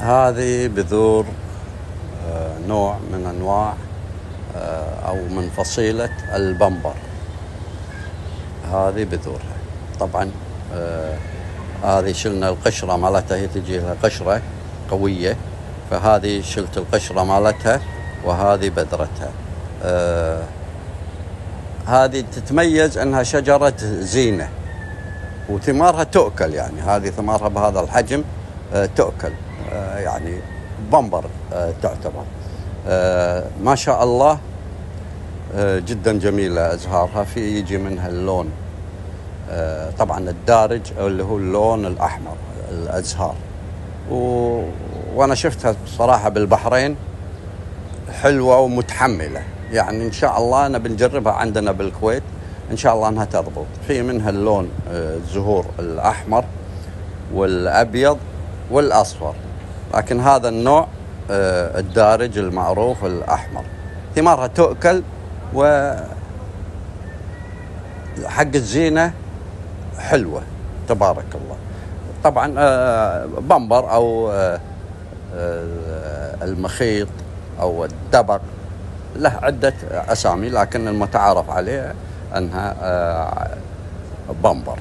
هذه بذور نوع من أنواع أو من فصيلة البمبر. هذه بذورها طبعا. هذه شلنا القشرة مالتها، هي تجي لها قشرة قوية، فهذه شلت القشرة مالتها وهذه بذرتها. هذه تتميز أنها شجرة زينة وثمارها تؤكل، يعني هذه ثمارها بهذا الحجم تؤكل، يعني بمبر تعتبر. ما شاء الله جدا جميلة أزهارها، في يجي منها اللون طبعا الدارج اللي هو اللون الأحمر الأزهار. وأنا شفتها بصراحة بالبحرين حلوة ومتحملة، يعني إن شاء الله أنا بنجربها عندنا بالكويت إن شاء الله أنها تضبط. في منها اللون الزهور الأحمر والأبيض والأصفر، لكن هذا النوع الدارج المعروف الأحمر ثمارها تؤكل، وحق الزينة حلوة تبارك الله. طبعا بمبر أو المخيط أو الدبق له عدة أسامي، لكن المتعارف عليه أنها بمبر.